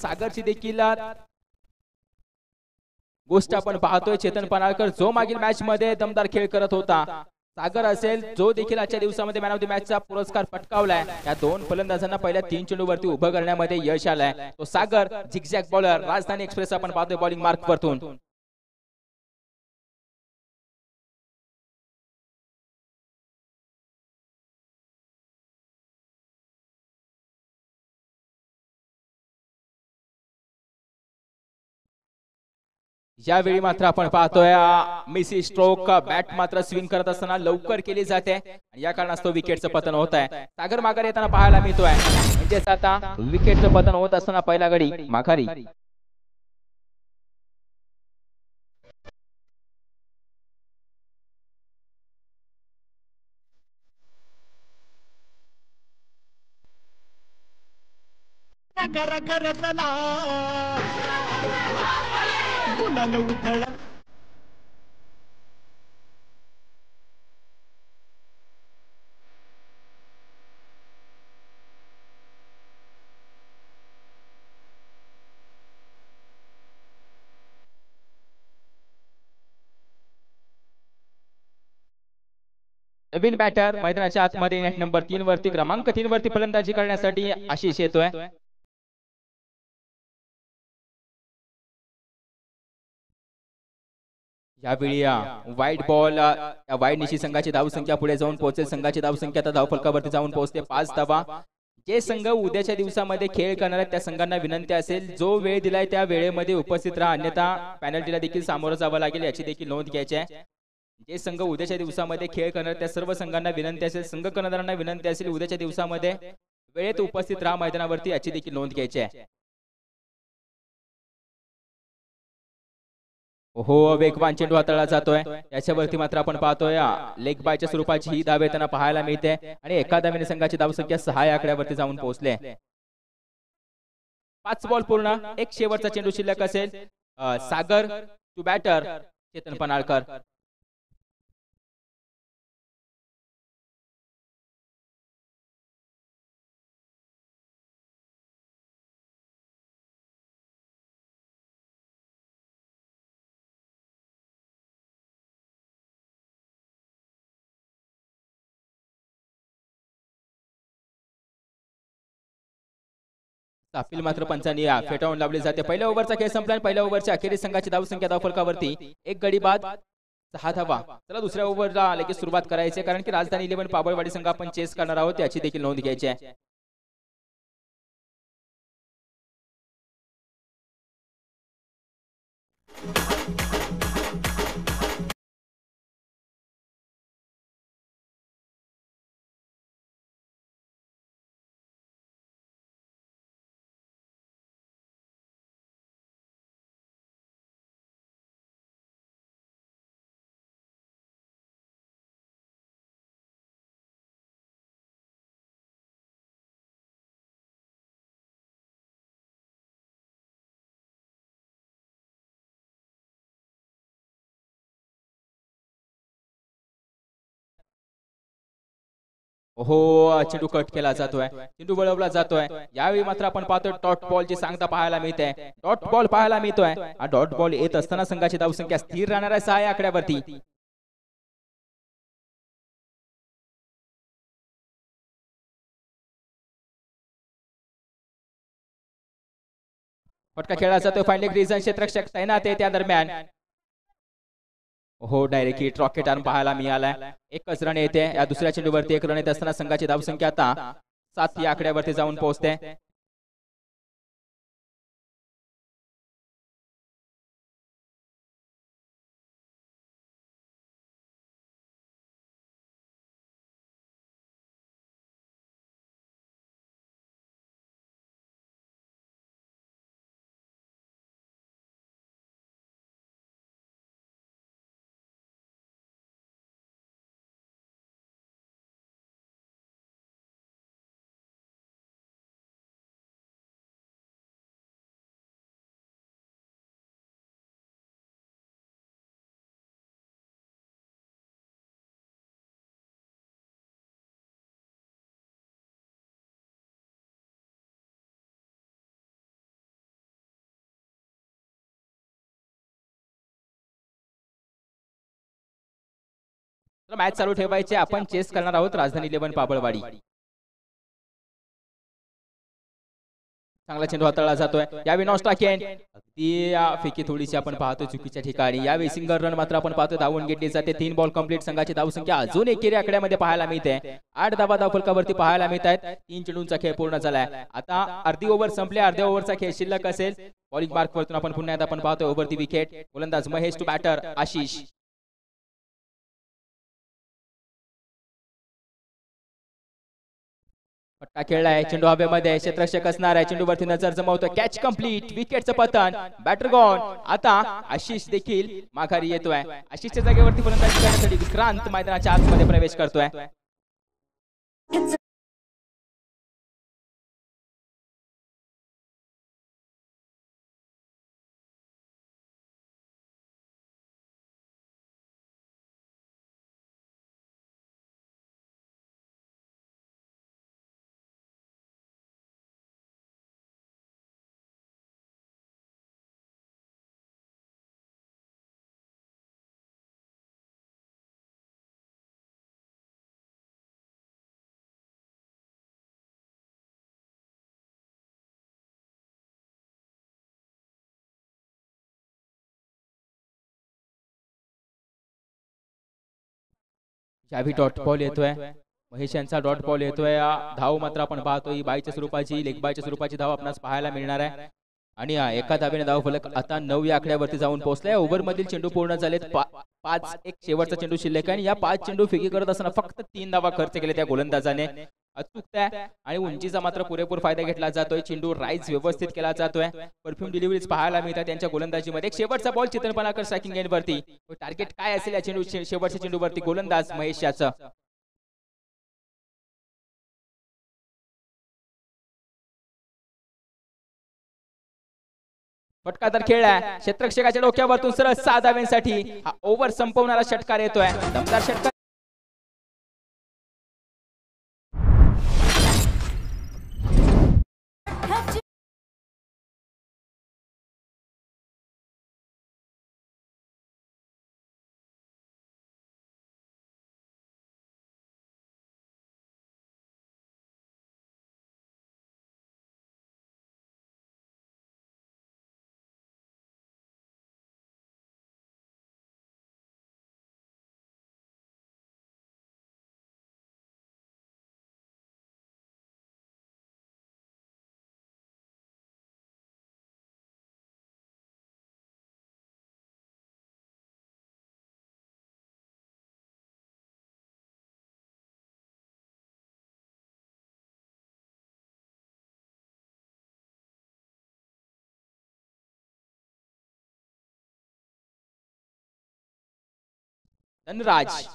सागरची देखील गोष्ट आपण पाहतोय. चेतन पनाळकर जो मागील मॅच मध्ये दमदार खेळ करत होता, सागर असेल जो देखील आजच्या दिवसामध्ये मॅन ऑफ द मॅचचा पुरस्कार पटकावलाय. या दोन फलंदाजांना पहिल्या 3 चेंडूवरती उभं करण्यामध्ये यश आलंय. तो सागर झिगझॅग बॉलर राजधानी एक्सप्रेस आपण पाहतोय बॉलिंग मार्क वरतून. यावेळी मात्र आपण पाहतोय मिसी स्ट्रोक बॅट मात्र स्विंग करत असताना लवकर केली जाते आणि या कारणास्तव विकेटचं पतन होत आहे. सागर माघारी येताना पाहायला मिळतोय. म्हणजेच आता विकेटचं पतन होत असताना पहिला गडी माघारी. नवीन बॅटर मैदानाच्या आतमध्ये नेट नंबर 3 वरती क्रमांक 3 वरती फलंदाजी करण्यासाठी आशिष येतोय. यावेळी वाईट बॉल वाईट निशी संघाची धावसंख्या पुढे जाऊन पोहोचेल. संघाची धावसंख्या आता धावफलकावरती जाऊन पोहोचते 5 धावा. जे संघ उद्याच्या दिवसामध्ये खेळ करणार आहेत त्या संघांना विनंती असेल जो वेळ दिलाय त्या वेळेमध्ये उपस्थित राहा, अन्यथा पॅनल्टीला देखील सामोरं जावं लागेल याची देखील नोंद घ्यायची आहे. जे संघ उद्याच्या दिवसामध्ये खेळ करणार त्या सर्व संघांना विनंती असेल, संघ कर्णधारांना विनंती असेल उद्याच्या दिवसामध्ये वेळेत उपस्थित राहा मैदानावरती याची देखील नोंद घ्यायची आहे. हो वेगवान चेंडू हाताळला जातोय. याच्यावरती मात्र आपण पाहतोय लेग बायच्या स्वरूपाची ही धाव येताना पाहायला मिळते आणि एका धावेने संघाची धावसंख्या 6 या आकड्यावरती जाऊन पोहोचले. 5 बॉल पूर्ण, एक शेवटचा चेंडू शिल्लक असेल. सागर to batter Chetan Panalkar. Appeal मात्र पंचांनी फेटाळून लावली जाते. पहिल्या ओव्हरचा खेळ संपला आणि पहिल्या ओव्हरच्या अखेरीस संघाची धावसंख्या धावफलकावरती एक गडी बाद 6 धावा. चला दुसऱ्या ओव्हरला लगेच सुरुवात करायची कारण की राजधानी 11 पाबळवाडी संघ आपण चेस करणार आहोत याची देखील नोंद घ्यायची आहे. हो चेंडू कट केला जातोय, चेंडू वळवला जातोय. यावेळी मात्र आपण पाहतोय डॉट बॉलची सांगता पाहायला मिळते. डॉट बॉल पाहायला मिळतोय. हा डॉट बॉल येत असताना संघाची धावसंख्या स्थिर राहणार आहे 6 या आकड्यावरती. फटका खेळला जातोय. फाईनल ग्रीजन क्षेत्ररक्षक तैनात आहे त्या दरम्यान. हो डायरेक्ट हिट रॉकेट आर्म पाहायला मिळालाय. एकच रन येते. या दुसऱ्या चेंडूवरती एक रन येत असताना संघाची धावसंख्या आता 7 या आकड्यावरती जाऊन पोहोचते. तर मॅच चालू ठेवायची, आपण चेस करणार आहोत राजधानी 11 पाबळवाडी. चांगला चेंडू हाताळला जातोय यावेळी नॉन स्ट्राइक. ती फेकी थोडीशी आपण पाहतो चुकीच्या ठिकाणी. यावेळी सिंगल रन मात्र आपण पाहतो धावून घेतली जाते. 3 बॉल कंप्लीट. संघाची धावसंख्या अजून एकेरी आकड्यामध्ये पाहायला मिळते. 8 धावा धावफलकावरती पाहायला मिळत आहेत. 3 चेंडूंचा खेळ पूर्ण झालाय. आता अर्धी ओव्हर संपली. अर्ध्या ओव्हरचा खेळ शिल्लक असेल. बॉलिंग मार्क वरतून आपण पुन्हा एकदा आपण पाहतो ओव्हरची विकेट. गोलंदाज महेश टू बॅटर आशिष. फटका खेळलाय. चेंडू हवेमध्ये. क्षेत्ररक्षक असणार आहे. चेंडूवरती नजर जमवतोय. Catch complete. विकेटचं पतन. Batter gone. आता आशिष देखील माघारी येतोय. आशिषच्या जागेवरती फलंदाजी करण्यासाठी विक्रांत मैदानाच्या आतमध्ये प्रवेश करतोय. यावी डॉट बॉल येतोय. महेश यांचा डॉट बॉल येतोय. धाव मात्र आपण पाहतो ही बायच्या स्वरूपाची, लेग बायच्या स्वरूपाची धाव आपणास पाहायला मिळणार आहे. आणि एका धावेने धाव फलक आता 9 या आकड्यावरती जाऊन पोहोचलाय. ओव्हर मधील चेंडू पूर्ण झालेत. 5 एक शेवटचा चेंडू शिल्लक आहे. आणि या 5 चेंडू फेकी करत असताना फक्त 3 धावा खर्च केले त्या गोलंदाजाने. अचूकता आणि उंचीचा मात्र पुरेपूर फायदा घेतला जातोय. चेंडू राईज व्यवस्थित केला जातोय. परफ्यूम डिलिव्हरीज पाहायला मिळतात त्यांच्या गोलंदाजीमध्ये. एक शेवटचा ball Chetan Panalkar striking end वरती. टार्गेट काय असेल या चेंडू शेवटच्या चेंडूवरती गोलंदाज महेश याचं. फटका तर खेळलाय. क्षेत्ररक्षकाच्या डोक्यावरतून सरळ 6 धाव्यांसाठी हा ओव्हर संपवणारा षटकार येतोय. दमदार षटकार. धनराज.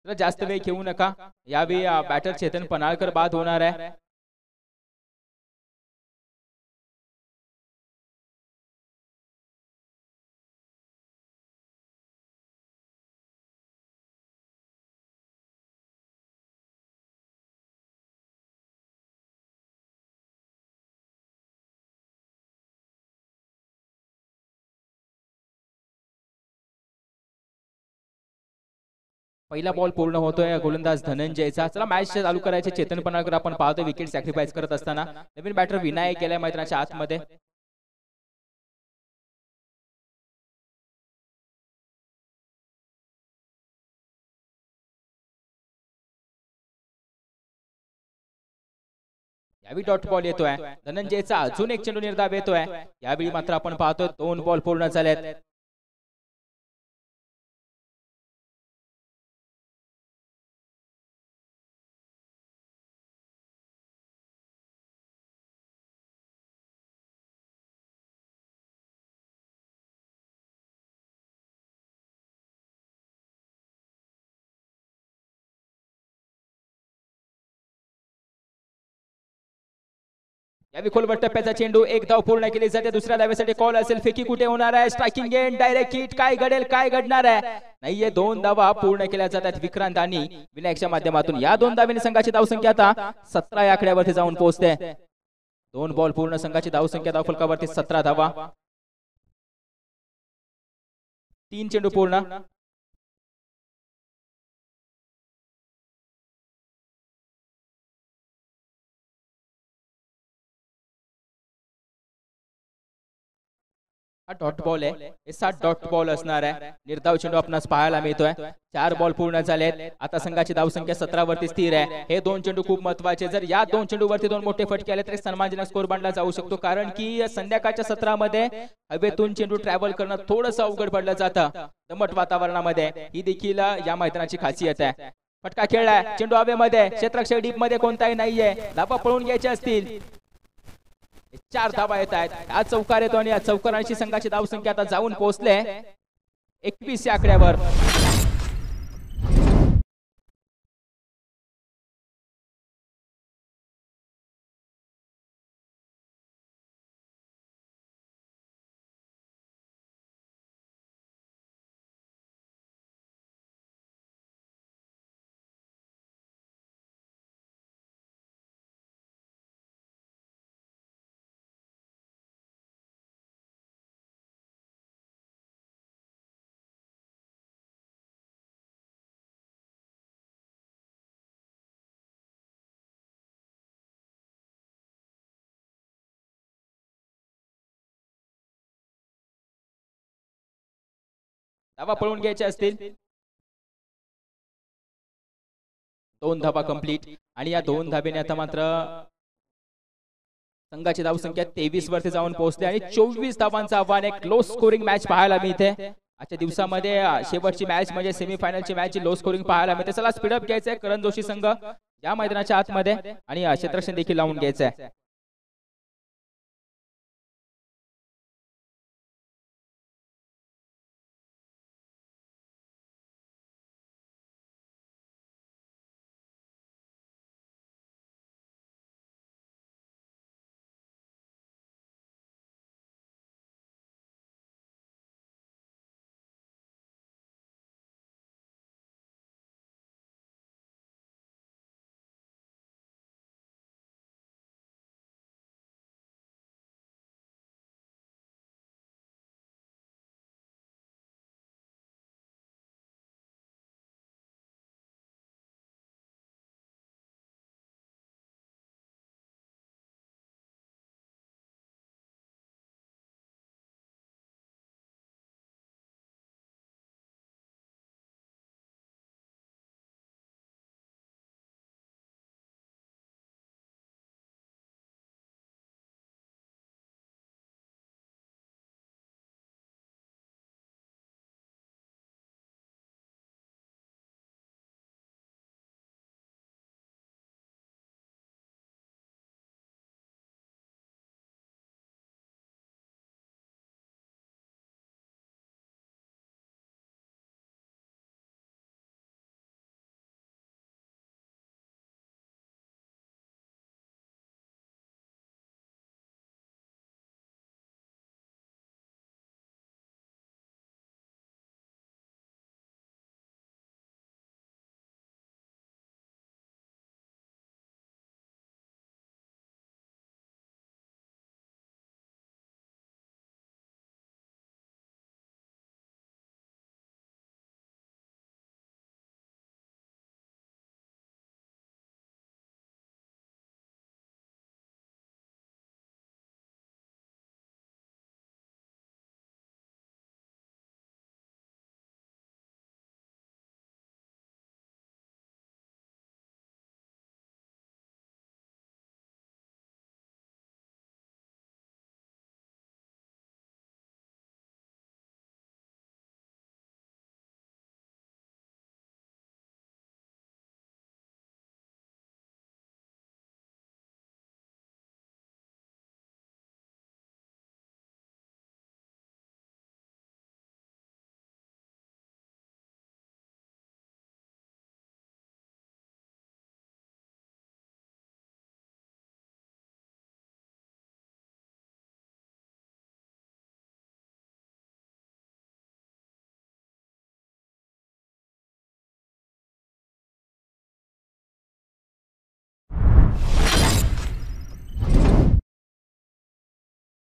जास्त वेळ घेऊ नका. यावेळी बॅटर चेतन पनाळकर बाद होणार आहे. पहिला बॉल पूर्ण होतोय गोलंदाज धनंजयचा. चला मॅच चालू करायचे. चेतन पनाळकर आपण पाहतो विकेट सॅक्रिफाईस करत असताना. नवीन बॅटर विनायक गेलाय मैदानाच्या आतमध्ये. यावेळी डॉट बॉल येतोय. धनंजयचा अजून एक चेंडू निर्धाव येतोय. यावेळी मात्र आपण पाहतो 2 बॉल पूर्ण झालेत. या खोलवर टप्प्याचा चेंडू एक धाव पूर्ण केली जाते. दुसऱ्या धावेसाठी कॉल असेल. फेकी कुठे होणार आहे? Striking end direct hit. काय घडेल? काय घडणार आहे? नाहीये. 2 धावा पूर्ण केल्या जातात विक्रांत आणि विनायकच्या माध्यमातून. या 2 धावांनी संघाची धावसंख्या आता 17 या आकड्यावरती जाऊन पोहोचते. 2 बॉल पूर्ण संघाची धावसंख्या धावफलकावरती 17 धावा. 3 चेंडू पूर्ण. हा डॉट बॉल आहे. हे 7 डॉट बॉल असणार आहे. निर्धाव चेंडू आपणास पाहायला मिळतोय. 4 बॉल पूर्ण झालेत. आता संघाची धावसंख्या 17 वरती स्थिर आहे. हे 2 चेंडू खूप महत्त्वाचे. जर या 2 चेंडू वरती 2 मोठे फटके आले तर सन्मानजनक स्कोर बांधला जाऊ शकतो. कारण की संध्याकाळच्या सत्रामध्ये हवेतून चेंडू ट्रॅव्हल करणं थोडंसं अवघड पडलं जातं दमट वातावरणामध्ये. ही देखील या मैदानाची खासियत आहे. फटका खेळलाय. चेंडू हवेमध्ये. क्षेत्ररक्षक डीप मध्ये कोणताही नाहीये. धावा पळून घ्यायचे असतील. 4 धावा येत आहेत. हा चौकार येतो आणि या चौकारांची संघाची धावसंख्या आता जाऊन पोहोचले 21 या आकड्यावर. धावा पळून घ्यायचे असतील. 2 धावा कंप्लीट आणि या 2 धाब्याने आता मात्र संघाची धावसंख्या 23 वरती जाऊन पोहोचते आणि 24 धावांचं आव्हान. एक लो स्कोरिंग मॅच पाहायला मिळते आजच्या दिवसामध्ये. शेवटची मॅच म्हणजे सेमीफायनलची मॅच लो स्कोरिंग पाहायला मिळते. चला स्पीडअप घ्यायचंय करण जोशी संघ या मैदानाच्या आतमध्ये आणि क्षेत्ररक्षण देखील लावून घ्यायचंय.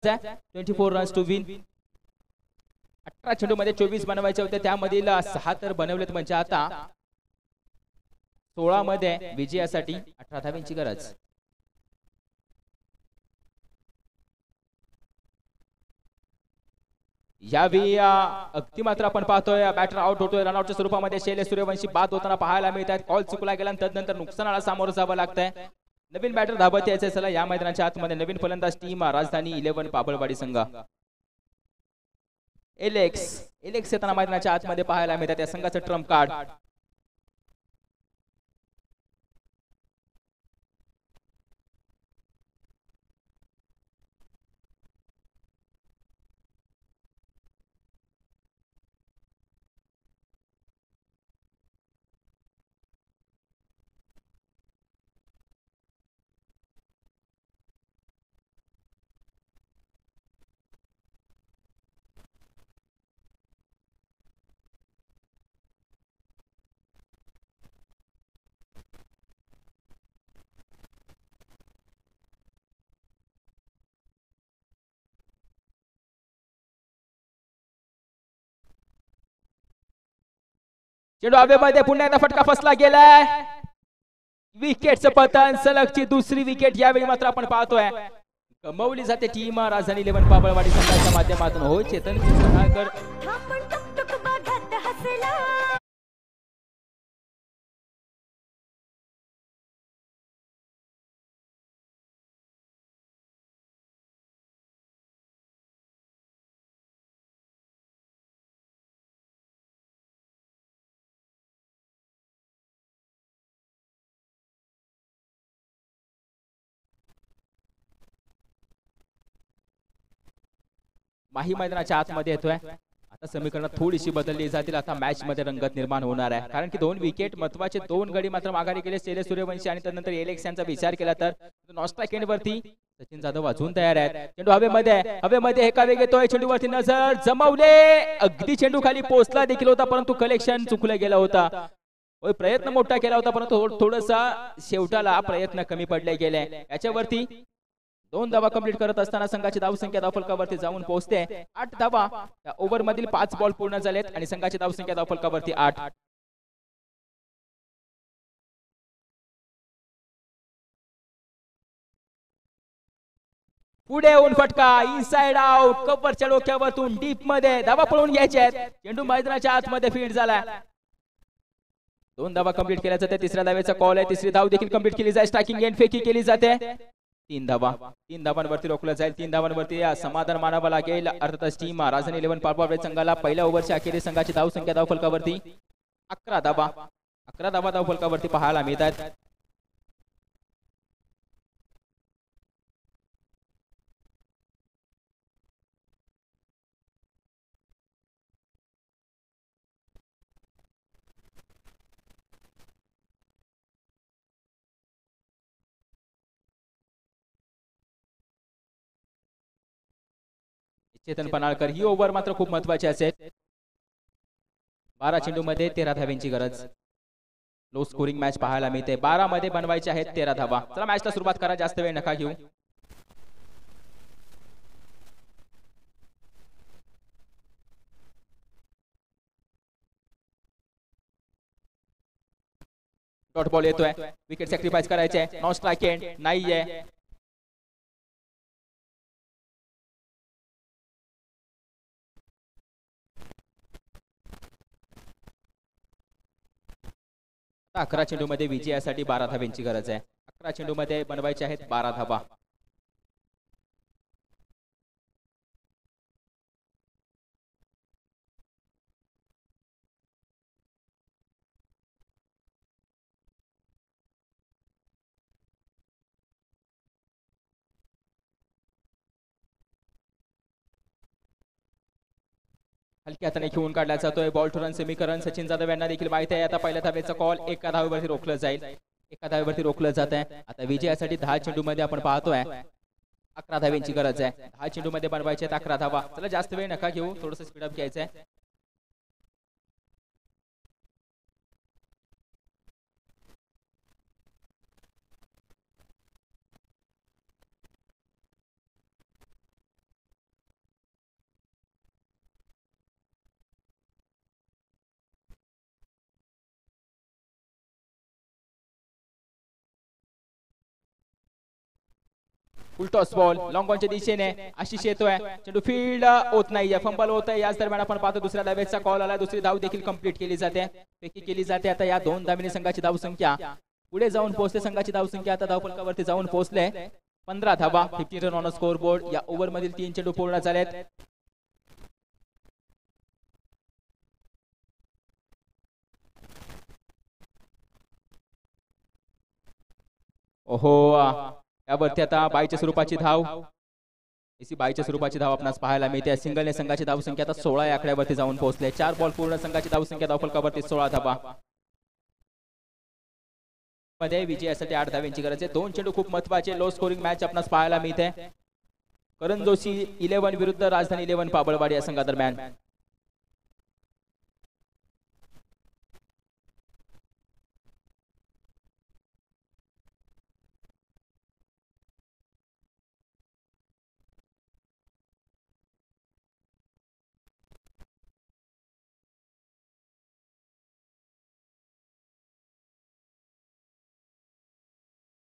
करायचं 24 रन्स टू विन. 18 चेंडू मध्ये 24 बनवायचे होते, त्यामधील 6 तर बनवलेत, म्हणजे आता 16 मध्ये विजयासाठी 18 धावांची गरज. यावेळी अगदी मात्र आपण पाहतोय बॅटर आउट होतोय रनआउटच्या स्वरूपामध्ये. शैलेश सूर्यवंशी बाद होताना पाहायला मिळतात. कॉल चुकला गेला, तदनंतर नुकसानाला सामोरं जावं लागतंय. नवीन बॅटर धाबत यायचे. चला या मैदानाच्या आतमध्ये नवीन फलंदाज टीम राजधानी 11 पाबळवाडी संघ. एलेक्स येताना मैदानाच्या आतमध्ये पाहायला मिळतात. या संघाचं ट्रम्प कार्ड. चेंडू हवेमध्ये पुन्हा एकदा फटका फसला गेलाय. विकेटचं पतन, सलगची दुसरी विकेट यावेळी मात्र आपण पाहतोय. गमावली जाते टीम राजधानी 11 पाबळवाडी संघाच्या माध्यमातून. हो चेतन सहाकर माही मैदानाच्या आतमध्ये येतोय. आता समीकरण थोडीशी बदलली जातील. आता मॅच मध्ये रंगत निर्माण होणार आहे, कारण की 2 विकेट महत्वाचे 2 गडी मात्र माघारी गेले. शैलेश सूर्यवंशी आणि त्यानंतर एलेक्स यांचा विचार केला तर नॉस्ट्राइक एंड वरती सचिन जाधव वाजवून तयार आहेत. चेंडू हवेमध्ये एका वेग येतोय. चेंडूवरती नजर जमवले. अगदी चेंडू खाली पोहोचला देखील होता, परंतु कलेक्शन चुकलं गेला होता. प्रयत्न मोठा केला होता, परंतु थोडासा शेवटाला प्रयत्न कमी पडले गेले. याच्यावरती 2 धावा कंप्लीट करत असताना संघाची धावसंख्या धावफलकावरती जाऊन पोहोचते 8 धावा. या ओव्हर मधील 5 बॉल पूर्ण झालेत आणि संघाची धावसंख्या धावफलकावरती 8. पुढे येऊन फटका इनसाइड आउट. कव्हरच्या डोक्यावरतून डीप मध्ये धावा पळून घ्यायचे आहेत. चेंडू मैदानाच्या आतमध्ये फील्ड झाला. 2 धावा कंप्लीट केल्या जाते. तिसऱ्या धावेचा कॉल आहे. तिसरी धाव देखील कंप्लीट केली जाते. स्ट्रायकिंग एंड फेकी केली जाते. 3 धावांवरती रोखलं जाईल. 3 धावांवरती समाधान मानावं लागेल. अर्थातच टीम राजधानी 11 पाबळवाडी संघाला पहिल्या ओव्हरच्या अखेरीस संघाची धावसंख्या धावफलकावरती 11 धावा. 11 धावा धावफलकावरती पाहायला मिळतात. चेतन पनाळकर ही ओव्हर मात्र खूप महत्वाची असेल. 12 चेंडू मध्ये 13 धावांची गरज. लो स्कोरिंग मॅच पाहायला मिळते. 12 मध्ये बनवायचे आहेत 13 धावा. चला मॅचला सुरुवात करा, जास्त वेळ नका घेऊ. डॉट बॉल येतोय. विकेट सॅक्रिफाइस करायचे. नॉन स्ट्राइक एंड नाहीये. आता 11 चेंडू मध्ये विजयासाठी 12 धावांची गरज आहे. 11 चेंडू मध्ये बनवायचे आहेत 12 धावा. हलक्या हाताने खेळून काढला जातोय. बॉल टू रन समीकरण सचिन जाधव यांना देखील माहिती आहे. आता पहिल्या धावेचा कॉल एका धावेवरती रोखलं जाईल. एका धावेवरती रोखलं जात आहे. आता विजयासाठी 10 चेंडू मध्ये आपण पाहतोय 11 धावांची गरज आहे. 10 चेंडू मध्ये बनवायचे 11 धावा. चला जास्त वेळ नका घेऊ, थोडंसं स्पीडअप घ्यायचंय. फुल टॉस बॉल लॉंग ऑनच्या दिशेने आशिष येतोय चेंडू फील्ड होत नाहीये फंबल होत आहे याच दरम्यान आपण पाहतो दुसऱ्या धावेचा कॉल आला दुसरी धाव देखील कंप्लीट केली जाते फेकी केली जाते आता या 2 धावेने संघाची धावसंख्या पुढे जाऊन पोहोचते संघाची धावसंख्या आता धावफलकावरती जाऊन पोहोचले 15 धावा 15 रन ऑन स्कोर बोर्ड या ओव्हर मधील 3 चेंडू पूर्ण झालेत ओहो यावरती आता बाईच्या स्वरूपाची धाव बाईच्या स्वरूपाची धाव आपणास पाहायला मिळते सिंगलने संघाची धावसंख्या आता 16 या आकड्यावरती जाऊन पोहोचले 4 बॉल पूर्ण संघाची धावसंख्या धावफलकावरती 16 धावा मध्ये विजयासाठी 8 धावांची गरज आहे 2 चेंडू खूप महत्त्वाचे लो स्कोरिंग मॅच आपणास पाहायला मिळते करण जोशी 11 विरुद्ध राजधानी 11 पाबळवाडी या संघादरम्यान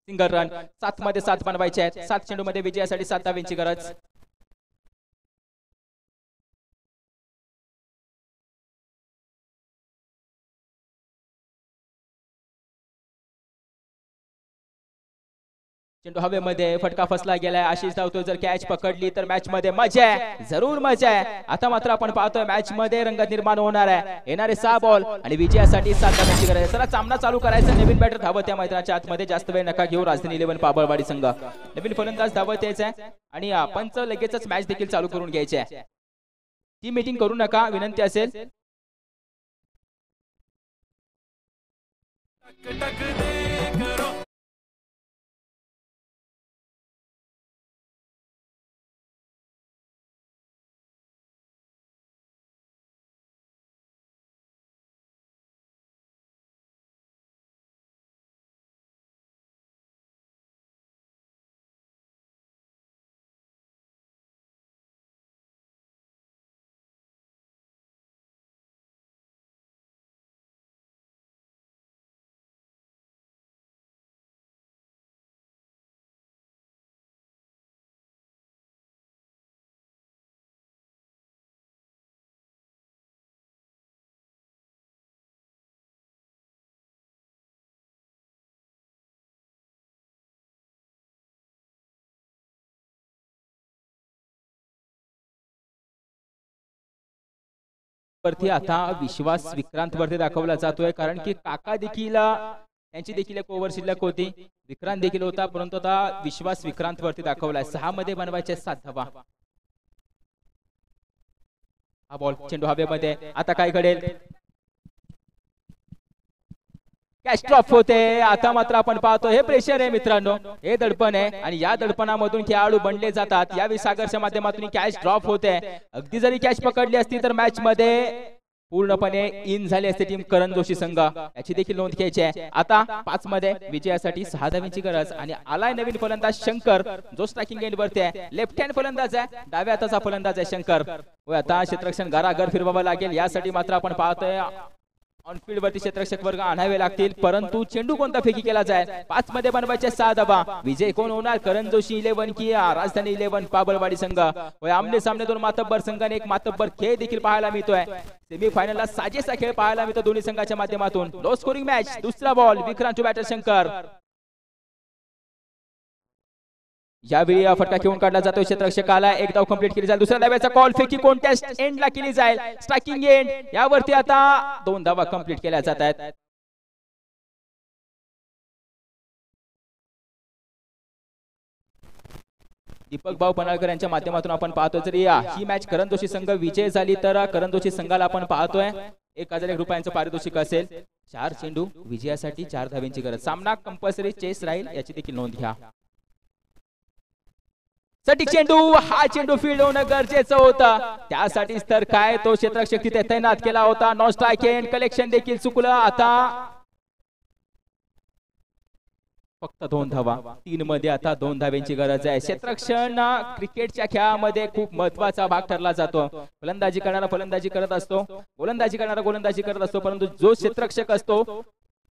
सिंगल रन 7 मध्ये 7 बनवायचे आहेत 7 चेंडू मध्ये विजयासाठी 7 धावांची गरज चेंडू हवेमध्ये फटका फसला गेलाय आशिष धावतो जर कॅच पकडली तर मॅच मध्ये मजा आहे जरूर मजा आहे आता मात्र आपण पाहतोय मॅच मध्ये रंगत निर्माण होणार आहे येणारे 6 बॉल आणि विजयासाठी 7 धावांची गरज आहे चला सामना चालू करायचा नवीन बॅटर धावत या मैदानाच्या आतमध्ये जास्त वेळ नका घेऊ राजधानी 11 पाबळवाडी संघ नवीन फलंदाज धावत यायचा आहे आणि पंच लगेचच मॅच देखील चालू करून घ्यायची आहे ती मीटिंग करू नका विनंती असेल वरती आता विश्वास विक्रांत वरती दाखवला जातोय कारण की काका देखील त्यांची देखील एक ओव्हर शिल्लक होती विक्रांत देखील होता परंतु आता विश्वास विक्रांत वरती दाखवलाय 6 मध्ये बनवायचे 7 धावा हा बॉल चेंडू हवेमध्ये आता काय घडेल कॅच ड्रॉप होते आता मात्र आपण पाहतो हे प्रेशर आहे मित्रांनो हे दडपण आहे आणि या दडपणामधून खेळाडू बनले जातात या विसागरच्या माध्यमातून कॅच ड्रॉप होते अगदी जरी कॅच पकडली असती तर मॅच मध्ये पूर्णपणे इन झाली असते टीम करण जोशी संघ याची देखील नोंद घ्यायची आहे आता 5 मध्ये विजयासाठी 6 धावांची गरज आणि आलाय नवीन फलंदाज शंकर जो स्ट्रायकिंग एंड वरती आहे लेफ्ट हँड फलंदाज आहे डाव्या हाताचा फलंदाज आहे शंकर आता क्षेत्ररक्षण घराघर फिरवावं लागेल यासाठी मात्र आपण पाहतोय ऑन फील्ड वरती क्षेत्ररक्षक वर्ग आणावे लागतील परंतु चेंडू कोणता फेकी केला जाईल 5 मध्ये बनवायचे 6 धावा विजय कोण होणार करण जोशी 11 की राजधानी 11 पाबळवाडी संघ आमने सामने 2 मातब्बर संघाने एक मातब्बर खेळ देखील पाहायला मिळतोय सेमी फायनलला साजेसा खेळ पाहायला मिळतो दोन्ही संघाच्या माध्यमातून लो स्कोरिंग मॅच दुसरा बॉल विक्रांत बॅटर शंकर यावेळी फटका घेऊन काढला जातो क्षेत्ररक्षकाला एक धाव कंप्लीट केली जाईल दुसऱ्या धाव्याचा कॉल फेकी कोणत्या एंडला केली जाईल स्ट्रायकिंग एंड यावरती आता 2 धावा कंप्लीट केल्या जात आहेत दीपक भाऊ पनाळकर यांच्या माध्यमातून आपण पाहतो जरी ही मॅच करण जोशी संघ विजय झाली तर करण जोशी संघाला आपण पाहतोय 1001 रुपयांचं पारितोषिक असेल 4 चेंडू विजयासाठी 4 धावांची गरज सामना कंपल्सरी चेस राहील याची देखील नोंद घ्या सटीक चेंडू हा चेंडू फील्ड होणं गरजेचं होतं त्यासाठीच तर काय तो क्षेत्ररक्षक तिथे तैनात केला होता नॉन स्ट्राइक एंड कलेक्शन देखील चुकलं आता फक्त 2 धावा 3 मध्ये आता 2 धावांची गरज आहे क्षेत्ररक्षण क्रिकेटच्या खेळामध्ये खूप महत्वाचा भाग ठरला जातो फलंदाजी करणारा फलंदाजी करत असतो गोलंदाजी करणारा गोलंदाजी करत असतो परंतु जो क्षेत्ररक्षक असतो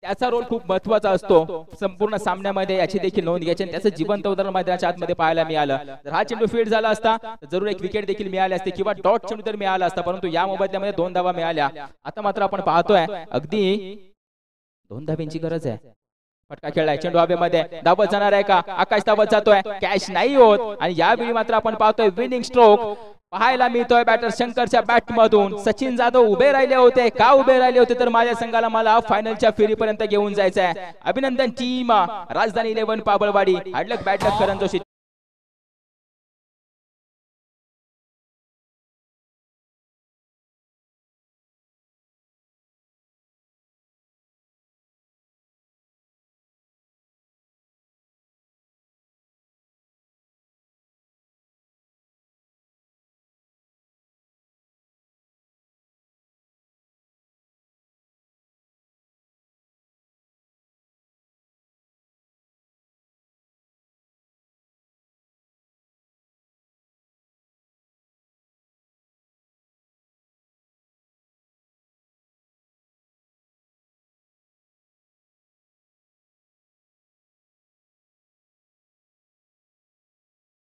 त्याचा रोल खूप महत्वाचा असतो संपूर्ण सामन्यामध्ये, याची देखील नोंद घ्यायची आणि त्याचं जिवंत उदाहरण मैदानाच्या आतमध्ये पाहायला मिळालं. जर हा चेंडू फील्ड झाला असता तर जरूर एक विकेट देखील मिळाली असते किंवा डॉट चेंडू तर मिळाला असता, परंतु या मोबदल्यामध्ये 2 धावा मिळाल्या. आता मात्र आपण पाहतोय अगदी 2 धाब्यांची गरज आहे. फटका खेळलाय, चेंडू हवेमध्ये, धावत जाणार आहे का, आकाश धावत जातोय, कॅच नाही होत आणि यावेळी मात्र आपण पाहतोय विनिंग स्ट्रोक पाहायला मिळतोय बॅटर शंकरच्या बॅट मधून. सचिन जाधव उभे राहिले होते, का उभे राहिले होते तर माझ्या संघाला मला फायनलच्या फेरीपर्यंत घेऊन जायचं आहे. अभिनंदन टीम राजधानी 11 पाबळवाडी. हार्ड लक, बॅड लक करण जोशी.